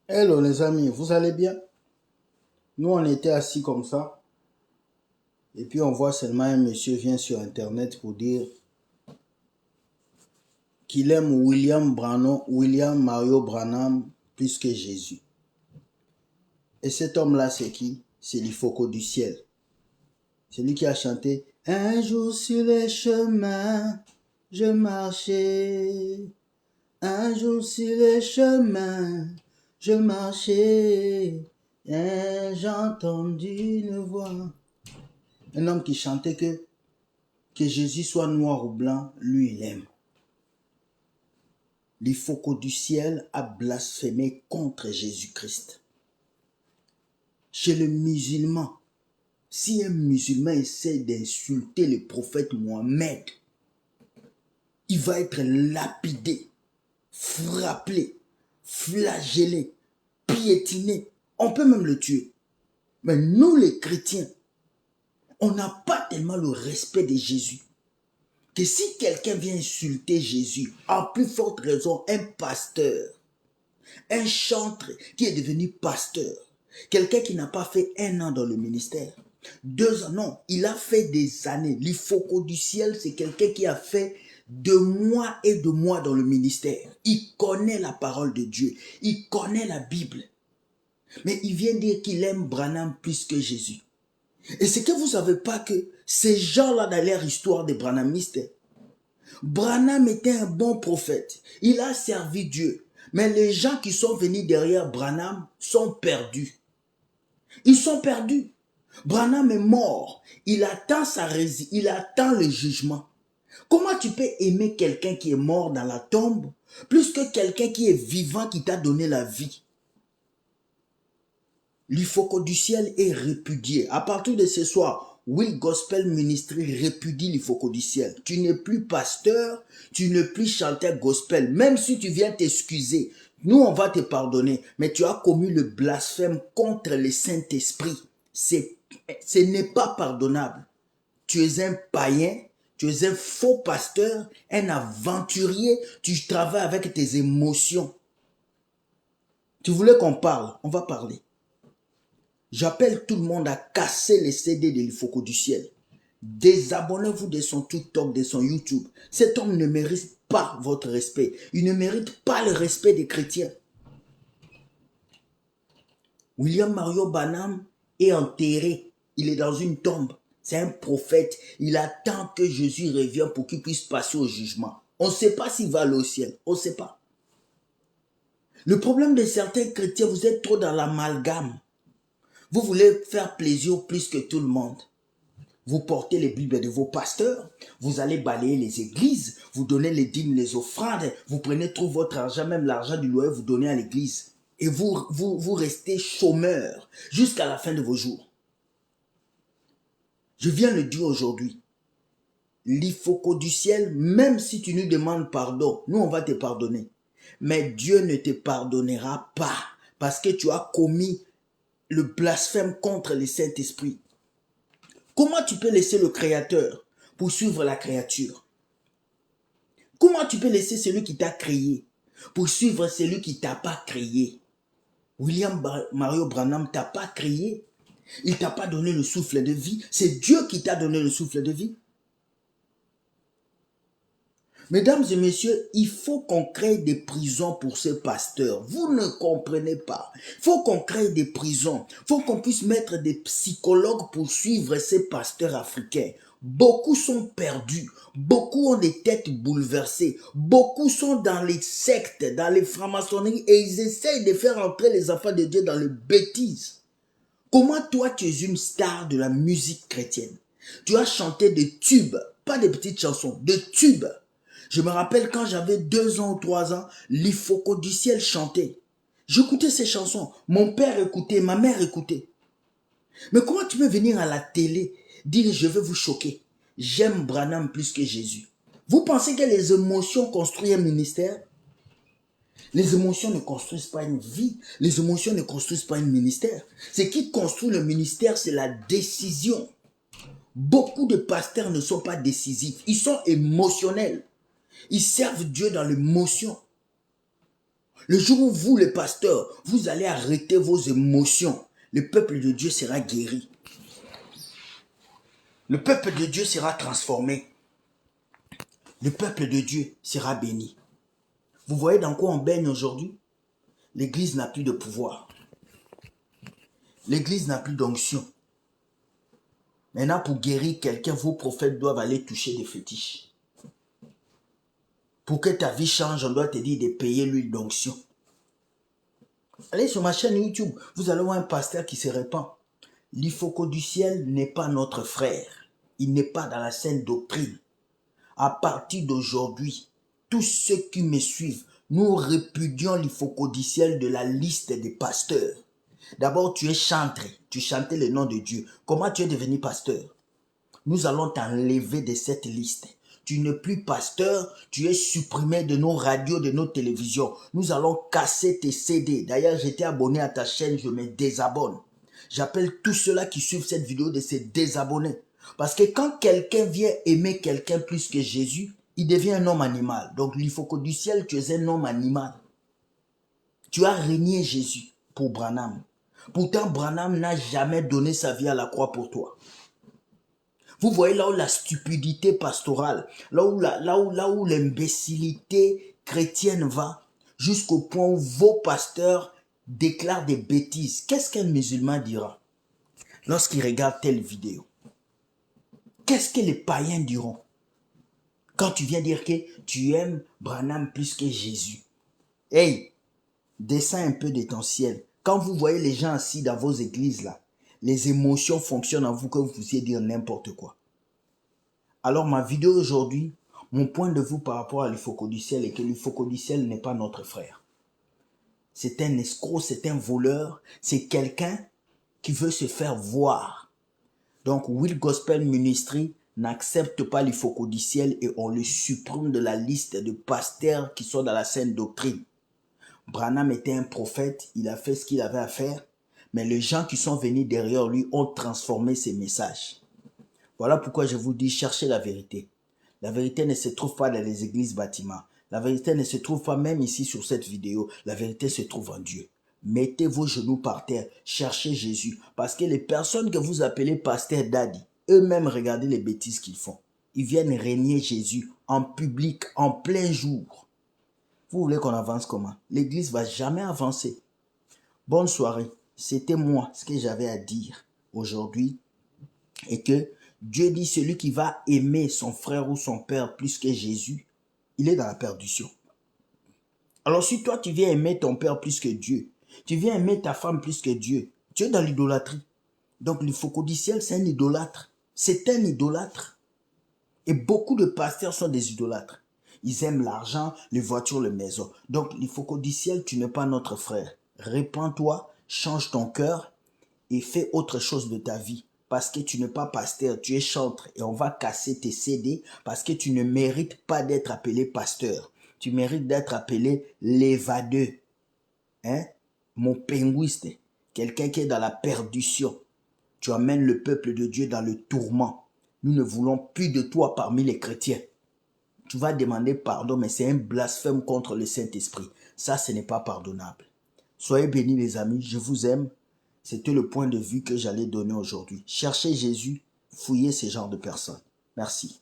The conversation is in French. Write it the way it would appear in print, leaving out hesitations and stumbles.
Hello les amis, vous allez bien? Nous on était assis comme ça et puis on voit seulement un monsieur vient sur internet pour dire qu'il aime William Mario Branham plus que Jésus. Et cet homme-là c'est qui? C'est l'Ifoko du ciel. C'est lui qui a chanté un jour sur les chemins, je marchais. Un jour sur les chemins, je marchais. Et j'ai entendu une voix. Un homme qui chantait que Jésus soit noir ou blanc, lui il aime. L'Ifoko du ciel a blasphémé contre Jésus-Christ. Chez le musulman, si un musulman essaie d'insulter le prophète Mohammed, il va être lapidé, frappé, flagellé, piétiné. On peut même le tuer. Mais nous les chrétiens, on n'a pas tellement le respect de Jésus. Que si quelqu'un vient insulter Jésus, en plus forte raison, un pasteur, un chantre qui est devenu pasteur, quelqu'un qui n'a pas fait 1 an dans le ministère, 2 ans, non, il a fait des années. L'Ifoko du ciel, c'est quelqu'un qui a fait de mois et de mois dans le ministère. Il connaît la parole de Dieu, il connaît la Bible. Mais il vient dire qu'il aime Branham plus que Jésus. Et c'est que vous ne savez pas que ces gens-là dans leur histoire des branhamistes, Branham était un bon prophète. Il a servi Dieu. Mais les gens qui sont venus derrière Branham sont perdus. Ils sont perdus. Branham est mort. Il attend il attend le jugement. Comment tu peux aimer quelqu'un qui est mort dans la tombe plus que quelqu'un qui est vivant qui t'a donné la vie? L'Ifoko du ciel est répudié. À partir de ce soir, Will Gospel Ministry répudie l'Ifoko du ciel. Tu n'es plus pasteur, tu n'es plus chanteur gospel. Même si tu viens t'excuser, nous on va te pardonner. Mais tu as commis le blasphème contre le Saint-Esprit. Ce n'est pas pardonnable. Tu es un païen, tu es un faux pasteur, un aventurier. Tu travailles avec tes émotions. Tu voulais qu'on parle, on va parler. J'appelle tout le monde à casser les CD de l'Ifoko du ciel. Désabonnez-vous de son TikTok, de son YouTube. Cet homme ne mérite pas votre respect. Il ne mérite pas le respect des chrétiens. William Mario Branham est enterré. Il est dans une tombe. C'est un prophète. Il attend que Jésus revienne pour qu'il puisse passer au jugement. On ne sait pas s'il va aller au ciel. On ne sait pas. Le problème de certains chrétiens, vous êtes trop dans l'amalgame. Vous voulez faire plaisir plus que tout le monde. Vous portez les Bibles de vos pasteurs, vous allez balayer les églises, vous donnez les dîmes, les offrandes, vous prenez tout votre argent, même l'argent du loyer, vous donnez à l'église. Et vous restez chômeur jusqu'à la fin de vos jours. Je viens le dire aujourd'hui. L'Ifoko du ciel, même si tu nous demandes pardon, nous on va te pardonner. Mais Dieu ne te pardonnera pas parce que tu as commis le blasphème contre le Saint-Esprit. Comment tu peux laisser le Créateur pour suivre la créature? Comment tu peux laisser celui qui t'a créé pour suivre celui qui t'a pas créé? William Mario Branham t'a pas créé. Il t'a pas donné le souffle de vie. C'est Dieu qui t'a donné le souffle de vie. Mesdames et messieurs, il faut qu'on crée des prisons pour ces pasteurs. Vous ne comprenez pas. Il faut qu'on crée des prisons. Il faut qu'on puisse mettre des psychologues pour suivre ces pasteurs africains. Beaucoup sont perdus. Beaucoup ont des têtes bouleversées. Beaucoup sont dans les sectes, dans les francs-maçonneries et ils essayent de faire entrer les enfants de Dieu dans les bêtises. Comment toi tu es une star de la musique chrétienne? Tu as chanté des tubes, pas des petites chansons, des tubes. Je me rappelle quand j'avais 2 ans ou 3 ans, l'Ifoko du ciel chantait. J'écoutais ces chansons. Mon père écoutait, ma mère écoutait. Mais comment tu peux venir à la télé dire je veux vous choquer? J'aime Branham plus que Jésus. Vous pensez que les émotions construisent un ministère? Les émotions ne construisent pas une vie. Les émotions ne construisent pas un ministère. Ce qui construit le ministère, c'est la décision. Beaucoup de pasteurs ne sont pas décisifs. Ils sont émotionnels. Ils servent Dieu dans l'émotion. Le jour où vous, les pasteurs, vous allez arrêter vos émotions, le peuple de Dieu sera guéri. Le peuple de Dieu sera transformé. Le peuple de Dieu sera béni. Vous voyez dans quoi on baigne aujourd'hui? L'église n'a plus de pouvoir. L'église n'a plus d'onction. Maintenant, pour guérir quelqu'un, vos prophètes doivent aller toucher des fétiches. Pour que ta vie change, on doit te dire de payer l'huile d'onction. Allez sur ma chaîne YouTube, vous allez voir un pasteur qui se répand. L'Ifoko du ciel n'est pas notre frère. Il n'est pas dans la saine doctrine. À partir d'aujourd'hui, tous ceux qui me suivent, nous répudions l'Ifoko du ciel de la liste des pasteurs. D'abord, tu es chantre, tu chantais le nom de Dieu. Comment tu es devenu pasteur? Nous allons t'enlever de cette liste. Tu n'es plus pasteur, tu es supprimé de nos radios, de nos télévisions. Nous allons casser tes CD. D'ailleurs, j'étais abonné à ta chaîne, je me désabonne. J'appelle tous ceux-là qui suivent cette vidéo de se désabonner. Parce que quand quelqu'un vient aimer quelqu'un plus que Jésus, il devient un homme animal. Donc, l'Ifoko du ciel, tu es un homme animal. Tu as régné Jésus pour Branham. Pourtant, Branham n'a jamais donné sa vie à la croix pour toi. Vous voyez là où la stupidité pastorale, là où l'imbécilité chrétienne va, jusqu'au point où vos pasteurs déclarent des bêtises. Qu'est-ce qu'un musulman dira lorsqu'il regarde telle vidéo? Qu'est-ce que les païens diront quand tu viens dire que tu aimes Branham plus que Jésus? Hey, descends un peu de ton ciel. Quand vous voyez les gens assis dans vos églises là, les émotions fonctionnent en vous que vous puissiez dire n'importe quoi. Alors ma vidéo aujourd'hui, mon point de vue par rapport à l'Ifoko du ciel est que l'Ifoko du ciel n'est pas notre frère. C'est un escroc, c'est un voleur, c'est quelqu'un qui veut se faire voir. Donc Will Gospel Ministry n'accepte pas l'Ifoko du ciel et on le supprime de la liste de pasteurs qui sont dans la saine doctrine. Branham était un prophète, il a fait ce qu'il avait à faire, mais les gens qui sont venus derrière lui ont transformé ses messages. Voilà pourquoi je vous dis, cherchez la vérité. La vérité ne se trouve pas dans les églises bâtiments. La vérité ne se trouve pas même ici sur cette vidéo. La vérité se trouve en Dieu. Mettez vos genoux par terre, cherchez Jésus. Parce que les personnes que vous appelez pasteur daddy, eux-mêmes regardez les bêtises qu'ils font. Ils viennent régner Jésus en public, en plein jour. Vous voulez qu'on avance comment? L'église va jamais avancer. Bonne soirée. C'était moi ce que j'avais à dire aujourd'hui. Et que Dieu dit celui qui va aimer son frère ou son père plus que Jésus, il est dans la perdition. Alors si toi tu viens aimer ton père plus que Dieu, tu viens aimer ta femme plus que Dieu, tu es dans l'idolâtrie. Donc l'Ifoko du ciel, c'est un idolâtre. C'est un idolâtre. Et beaucoup de pasteurs sont des idolâtres. Ils aiment l'argent, les voitures, les maisons. Donc l'Ifoko du ciel, tu n'es pas notre frère. Répands-toi, change ton cœur et fais autre chose de ta vie. Parce que tu n'es pas pasteur, tu es chantre et on va casser tes CD parce que tu ne mérites pas d'être appelé pasteur. Tu mérites d'être appelé l'évadeux. Hein? Mon pinguiste, quelqu'un qui est dans la perdition. Tu amènes le peuple de Dieu dans le tourment. Nous ne voulons plus de toi parmi les chrétiens. Tu vas demander pardon, mais c'est un blasphème contre le Saint-Esprit. Ça, ce n'est pas pardonnable. Soyez bénis les amis, je vous aime. C'était le point de vue que j'allais donner aujourd'hui. Cherchez Jésus, fouillez ces genres de personnes. Merci.